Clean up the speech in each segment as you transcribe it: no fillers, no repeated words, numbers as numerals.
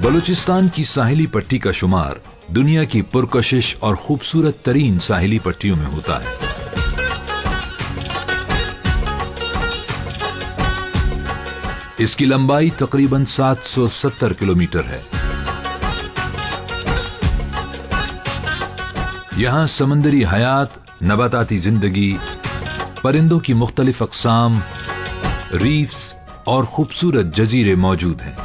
बलूचिस्तान की साहिली पट्टी का शुमार दुनिया की पुरकशिश और खूबसूरत तरीन साहिली पट्टियों में होता है। इसकी लंबाई तकरीबन 770 किलोमीटर है। यहां समंदरी हयात, नबाताती जिंदगी, परिंदों की मुख्तलिफ अक़साम, रीफ्स और खूबसूरत जजीरे मौजूद हैं।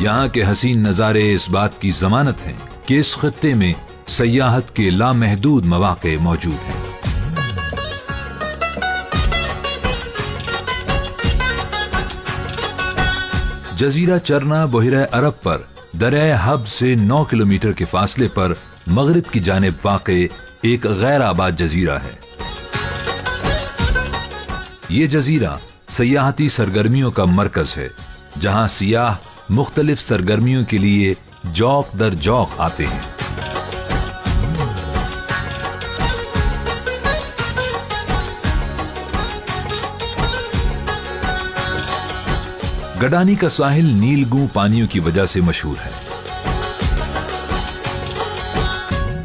यहाँ के हसीन नज़ारे इस बात की ज़मानत हैं कि इस खित्ते में सयाहत के लामहदूद मौक़े मौजूद हैं। जजीरा चरना बहिरा अरब पर दरिया हब से 9 किलोमीटर के फासले पर मगरिब की जानिब वाक़े एक गैर आबाद जजीरा है। ये जजीरा सयाहती सरगर्मियों का मरकज है, जहां सियाह मुख्तलिफ सरगर्मियों के लिए जौक दर जौक आते हैं। गडानी का साहिल नीलगू पानियों की वजह से मशहूर है।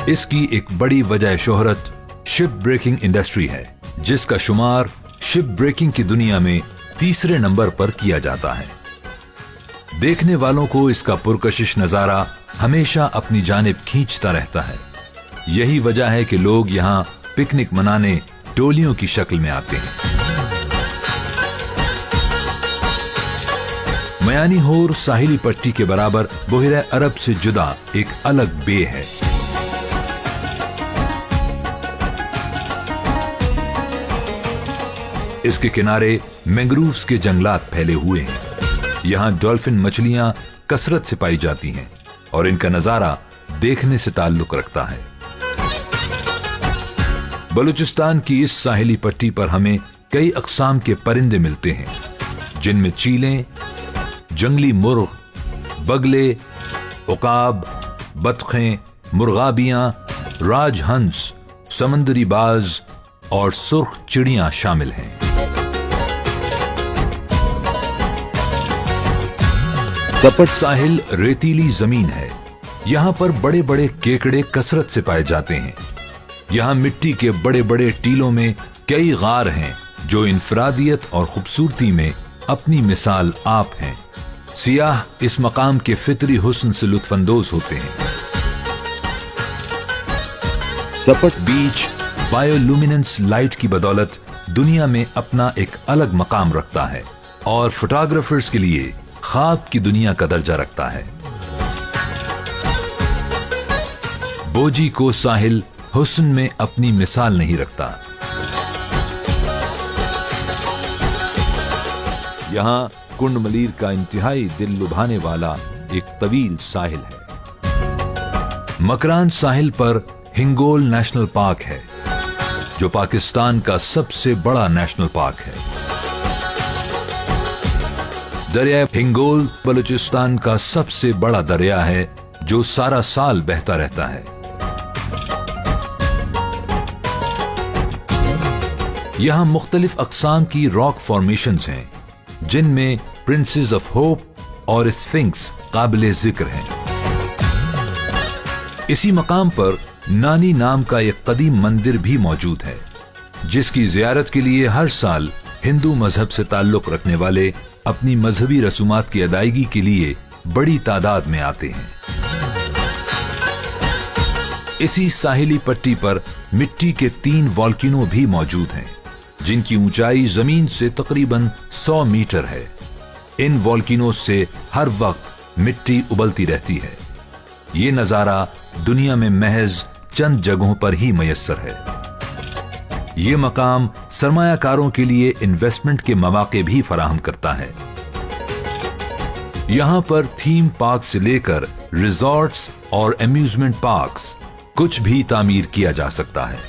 इसकी एक बड़ी वजह शोहरत शिप ब्रेकिंग इंडस्ट्री है, जिसका शुमार शिप ब्रेकिंग की दुनिया में तीसरे नंबर पर किया जाता है। देखने वालों को इसका पुरकशिश नजारा हमेशा अपनी जानिब खींचता रहता है। यही वजह है कि लोग यहाँ पिकनिक मनाने टोलियों की शक्ल में आते हैं। मयानी होर साहिली पट्टी के बराबर बहिरा अरब से जुदा एक अलग बे है। इसके किनारे मैंग्रोव्स के जंगलात फैले हुए हैं। यहाँ डॉल्फिन मछलियां कसरत से पाई जाती हैं और इनका नजारा देखने से ताल्लुक रखता है। बलूचिस्तान की इस साहिली पट्टी पर हमें कई अक़साम के परिंदे मिलते हैं, जिनमें चीलें, जंगली मुर्ग, बगले, उकाब, बतखें, मुर्गाबियां, राजहंस, समंदरी बाज और सुर्ख चिड़ियां शामिल हैं। कपट साहिल रेतीली जमीन है। यहाँ पर बड़े बड़े केकड़े कसरत से पाए जाते हैं। यहाँ मिट्टी के बड़े बड़े टीलों में कई गार हैं जो इनफरादियत और खूबसूरती में अपनी मिसाल आप हैं। सियाह इस मकाम के फितरी हुस्न से लुत्फानंदोज होते हैं। कपट बीच बायोलुमिनेंस लाइट की बदौलत दुनिया में अपना एक अलग मकाम रखता है और फोटोग्राफर्स के लिए ख्वाब की दुनिया का दर्जा रखता है। बोजी को साहिल हुस्न में अपनी मिसाल नहीं रखता। यहां कुंड मलीर का इंतहाई दिल लुभाने वाला एक तवील साहिल है। मकरान साहिल पर हिंगोल नेशनल पार्क है, जो पाकिस्तान का सबसे बड़ा नेशनल पार्क है। दरिया हिंगोल बलूचिस्तान का सबसे बड़ा दरिया है, जो सारा साल बहता रहता है। यहां मुख्तलिफ अक़साम की रॉक फॉर्मेशंस हैं, जिनमें प्रिंसेस ऑफ होप और स्फिंक्स काबिले जिक्र हैं। इसी मकाम पर नानी नाम का एक कदीम मंदिर भी मौजूद है, जिसकी जियारत के लिए हर साल हिंदू मजहब से ताल्लुक रखने वाले अपनी मजहबी रसूमात की अदायगी के लिए बड़ी तादाद में आते हैं। इसी साहिली पट्टी पर मिट्टी के 3 वॉल्केनो भी मौजूद हैं, जिनकी ऊंचाई जमीन से तकरीबन 100 मीटर है। इन वॉल्केनो से हर वक्त मिट्टी उबलती रहती है। ये नजारा दुनिया में महज चंद जगहों पर ही मयस्सर है। ये मकाम सरमायाकारों के लिए इन्वेस्टमेंट के मौके भी फराहम करता है। यहां पर थीम पार्क से लेकर रिजॉर्ट्स और अम्यूजमेंट पार्क्स कुछ भी तामीर किया जा सकता है।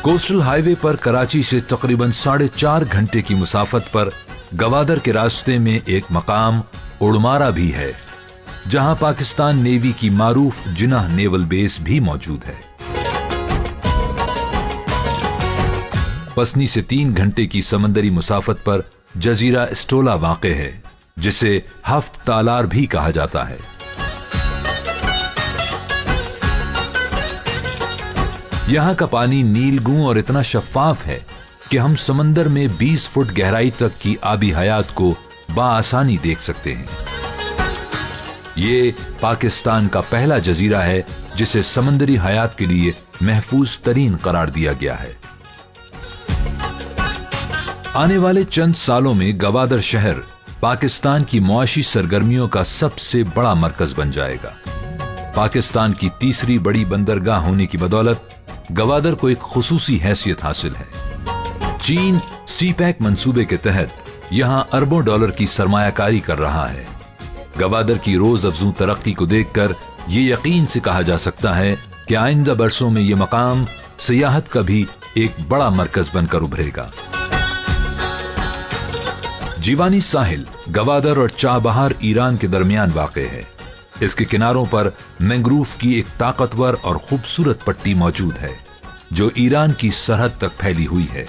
कोस्टल हाईवे पर कराची से तकरीबन 4.5 घंटे की मुसाफत पर गवादर के रास्ते में एक मकाम उड़मारा भी है, जहां पाकिस्तान नेवी की मारूफ जिनाह नेवल बेस भी मौजूद है। पसनी से 3 घंटे की समंदरी मुसाफत पर जजीरा स्टोला वाक़े है, जिसे हफ्त तालार भी कहा जाता है। यहां का पानी नीलगू और इतना शफाफ है कि हम समंदर में 20 फुट गहराई तक की आबी हयात को बाआसानी देख सकते हैं। ये पाकिस्तान का पहला जजीरा है जिसे समंदरी हयात के लिए महफूज तरीन करार दिया गया है। आने वाले चंद सालों में गवादर शहर पाकिस्तान की मुआशी सरगर्मियों का सबसे बड़ा मरकज बन जाएगा। पाकिस्तान की तीसरी बड़ी बंदरगाह होने की बदौलत गवादर को एक खुसूसी हैसियत हासिल है। चीन सीपैक मंसूबे के तहत यहां अरबों डॉलर की सरमायाकारी कर रहा है। गवादर की रोज अफजू तरक्की को देखकर ये यकीन से कहा जा सकता है कि आइंदा बरसों में ये मकाम सियाहत का भी एक बड़ा मरकज बनकर उभरेगा। जीवानी साहिल गवादर और चाबहार ईरान के दरमियान वाक़े है। इसके किनारों पर मैंग्रोव की एक ताकतवर और खूबसूरत पट्टी मौजूद है जो ईरान की सरहद तक फैली हुई है।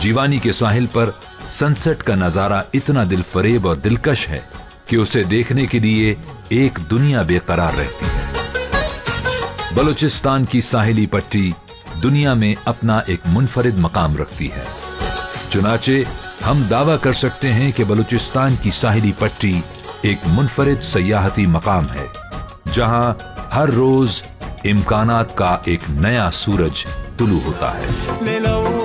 जीवानी के साहिल पर सनसेट का नजारा इतना दिलफरेब और दिलकश है कि उसे देखने के लिए एक दुनिया बेकरार रहती है। बलूचिस्तान की साहिली पट्टी दुनिया में अपना एक मुनफरिद मकाम रखती है। चुनाचे हम दावा कर सकते हैं कि बलूचिस्तान की साहिली पट्टी एक मुनफरिद सयाहती मकाम है जहां हर रोज इम्कानात का एक नया सूरज तुलू होता है।